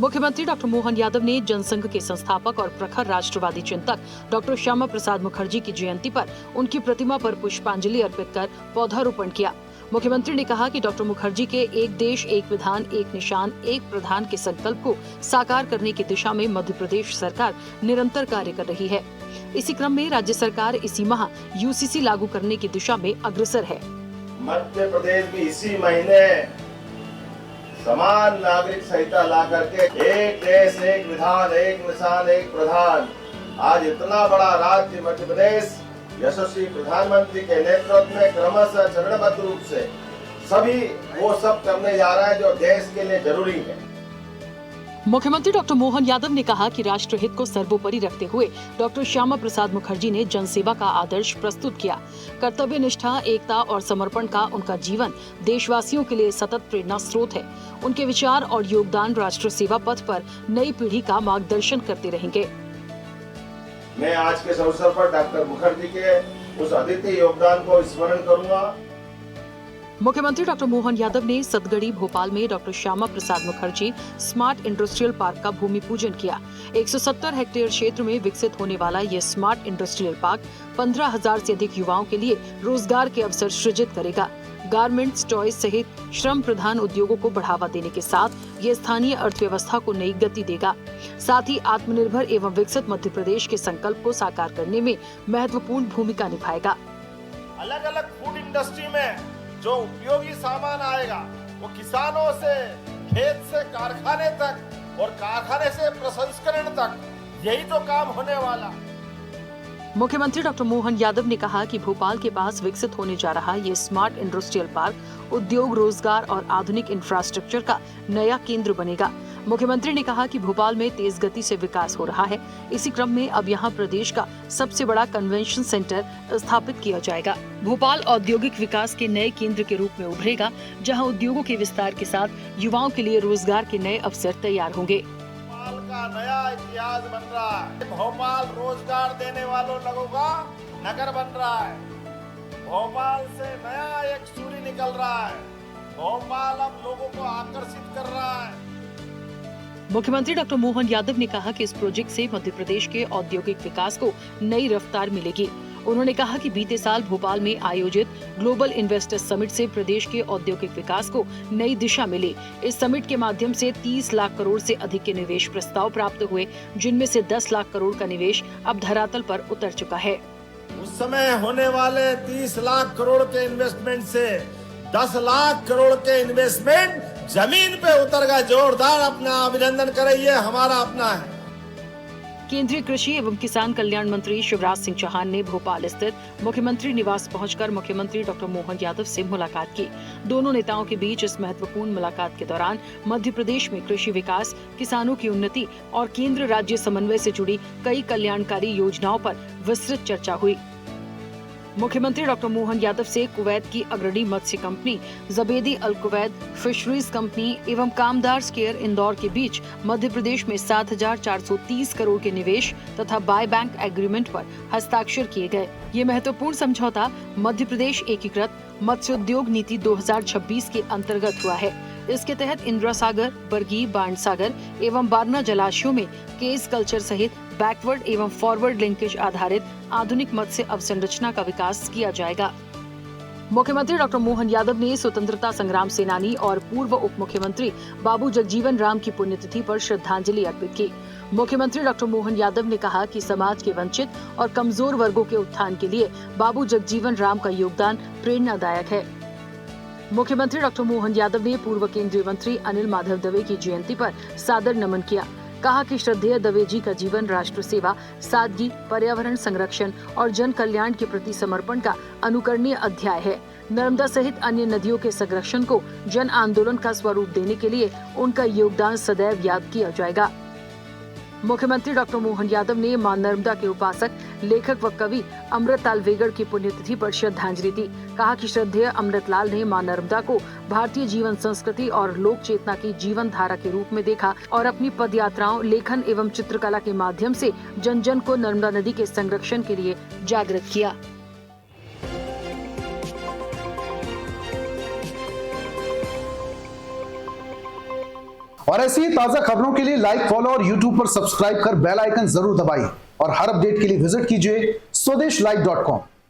मुख्यमंत्री डॉक्टर मोहन यादव ने जनसंघ के संस्थापक और प्रखर राष्ट्रवादी चिंतक डॉक्टर श्यामा प्रसाद मुखर्जी की जयंती पर उनकी प्रतिमा पर पुष्पांजलि अर्पित कर पौधारोपण किया। मुख्यमंत्री ने कहा कि डॉक्टर मुखर्जी के एक देश एक विधान एक निशान एक प्रधान के संकल्प को साकार करने की दिशा में मध्य प्रदेश सरकार निरंतर कार्य कर रही है। इसी क्रम में राज्य सरकार इसी माह यूसीसी लागू करने की दिशा में अग्रसर है। मध्य प्रदेश भी इसी महीने समान नागरिक संहिता ला करके एक देश एक विधान एक निशान एक प्रधान, आज इतना बड़ा राज्य मध्य प्रदेश यशस्वी प्रधानमंत्री के नेतृत्व में क्रमशः चरणबद्ध रूप से सभी वो सब करने जा रहा है जो देश के लिए जरूरी है। मुख्यमंत्री डॉक्टर मोहन यादव ने कहा कि राष्ट्र हित को सर्वोपरि रखते हुए डॉक्टर श्यामा प्रसाद मुखर्जी ने जनसेवा का आदर्श प्रस्तुत किया। कर्तव्य निष्ठा, एकता और समर्पण का उनका जीवन देशवासियों के लिए सतत प्रेरणा स्रोत है। उनके विचार और योगदान राष्ट्र सेवा पथ पर नई पीढ़ी का मार्गदर्शन करते रहेंगे। मैं आज के अवसर पर डॉक्टर मुखर्जी के उस अद्वितीय योगदान को स्मरण करूंगा। मुख्यमंत्री डॉक्टर मोहन यादव ने सतगड़ी भोपाल में doctor Shyama Prasad Mukherjee smart industrial park का भूमि पूजन किया। 170 हेक्टेयर क्षेत्र में विकसित होने वाला ये स्मार्ट इंडस्ट्रियल पार्क 15,000 से अधिक युवाओं के लिए रोजगार के अवसर सृजित करेगा। गारमेंट्स, टॉयज सहित श्रम प्रधान उद्योगों को बढ़ावा देने के साथ ये स्थानीय अर्थव्यवस्था को नई गति देगा। साथ ही आत्मनिर्भर एवं विकसित मध्य प्रदेश के संकल्प को साकार करने में महत्वपूर्ण भूमिका निभाएगा। अलग अलग फूड इंडस्ट्री में जो उपयोगी सामान आएगा वो किसानों से खेत से कारखाने तक और कारखाने से प्रसंस्करण तक, यही तो काम होने वाला। मुख्यमंत्री डॉक्टर मोहन यादव ने कहा कि भोपाल के पास विकसित होने जा रहा ये स्मार्ट इंडस्ट्रियल पार्क उद्योग, रोजगार और आधुनिक इंफ्रास्ट्रक्चर का नया केंद्र बनेगा। मुख्यमंत्री ने कहा कि भोपाल में तेज गति से विकास हो रहा है। इसी क्रम में अब यहाँ प्रदेश का सबसे बड़ा कन्वेंशन सेंटर स्थापित किया जाएगा। भोपाल औद्योगिक विकास के नए केंद्र के रूप में उभरेगा, जहाँ उद्योगों के विस्तार के साथ युवाओं के लिए रोजगार के नए अवसर तैयार होंगे। भोपाल का नया इतिहास बन रहा है। भोपाल रोजगार देने वालों लोगों का नगर बन रहा है। भोपाल से नया एक सूर्य निकल रहा है। भोपाल अब लोगों को आकर्षित कर रहा है। मुख्यमंत्री डॉक्टर मोहन यादव ने कहा कि इस प्रोजेक्ट से मध्य प्रदेश के औद्योगिक विकास को नई रफ्तार मिलेगी। उन्होंने कहा कि बीते साल भोपाल में आयोजित ग्लोबल इन्वेस्टर्स समिट से प्रदेश के औद्योगिक विकास को नई दिशा मिली। इस समिट के माध्यम से 30 लाख करोड़ से अधिक के निवेश प्रस्ताव प्राप्त हुए, जिनमें से 10 लाख करोड़ का निवेश अब धरातल पर उतर चुका है। उस समय होने वाले 30 लाख करोड़ के इन्वेस्टमेंट से 10 लाख करोड़ के इन्वेस्टमेंट जमीन पे उतर गया। जोरदार अपना अभिनंदन करें, ये हमारा अपना है। केंद्रीय कृषि एवं किसान कल्याण मंत्री शिवराज सिंह चौहान ने भोपाल स्थित मुख्यमंत्री निवास पहुंचकर मुख्यमंत्री डॉक्टर मोहन यादव से मुलाकात की। दोनों नेताओं के बीच इस महत्वपूर्ण मुलाकात के दौरान मध्य प्रदेश में कृषि विकास, किसानों की उन्नति और केंद्र राज्य समन्वय से जुड़ी कई कल्याणकारी योजनाओं पर विस्तृत चर्चा हुई। मुख्यमंत्री डॉक्टर मोहन यादव से कुवैत की अग्रणी मत्स्य कंपनी जबेदी अल कुवैत फिशरीज कंपनी एवं कामदार्स केयर इंदौर के बीच मध्य प्रदेश में 7,430 करोड़ के निवेश तथा बाय बैंक एग्रीमेंट पर हस्ताक्षर किए गए। ये महत्वपूर्ण समझौता मध्य प्रदेश एकीकृत मत्स्योद्योग नीति 2026 के अंतर्गत हुआ है। इसके तहत इंदिरा सागर, बरगी, बाणसागर एवं बारना जलाशयों में केस कल्चर सहित बैकवर्ड एवं फॉरवर्ड लिंकेज आधारित आधुनिक मत्स्य अवसंरचना का विकास किया जाएगा। मुख्यमंत्री डॉक्टर मोहन यादव ने स्वतंत्रता संग्राम सेनानी और पूर्व उप मुख्यमंत्री बाबू जगजीवन राम की पुण्यतिथि पर श्रद्धांजलि अर्पित की। मुख्यमंत्री डॉक्टर मोहन यादव ने कहा कि समाज के वंचित और कमजोर वर्गों के उत्थान के लिए बाबू जगजीवन राम का योगदान प्रेरणादायक है। मुख्यमंत्री डॉक्टर मोहन यादव ने पूर्व केंद्रीय मंत्री अनिल माधव दवे की जयंती पर सादर नमन किया। कहा कि श्रद्धेय दवे जी का जीवन राष्ट्र सेवा, सादगी, पर्यावरण संरक्षण और जन कल्याण के प्रति समर्पण का अनुकरणीय अध्याय है। नर्मदा सहित अन्य नदियों के संरक्षण को जन आंदोलन का स्वरूप देने के लिए उनका योगदान सदैव याद किया जाएगा। मुख्यमंत्री डॉक्टर मोहन यादव ने मां नर्मदा के उपासक, लेखक व कवि अमृतलाल वेगड़ की पुण्यतिथि पर श्रद्धांजलि दी। कहा कि श्रद्धेय अमृतलाल ने मां नर्मदा को भारतीय जीवन संस्कृति और लोक चेतना की जीवन धारा के रूप में देखा और अपनी पद यात्राओं, लेखन एवं चित्रकला के माध्यम से जन जन को नर्मदा नदी के संरक्षण के लिए जागृत किया। और ऐसी ही ताजा खबरों के लिए लाइक, फॉलो और यूट्यूब पर सब्सक्राइब कर बेल आइकन जरूर दबाइए और हर अपडेट के लिए विजिट कीजिए स्वदेशलाइव.com।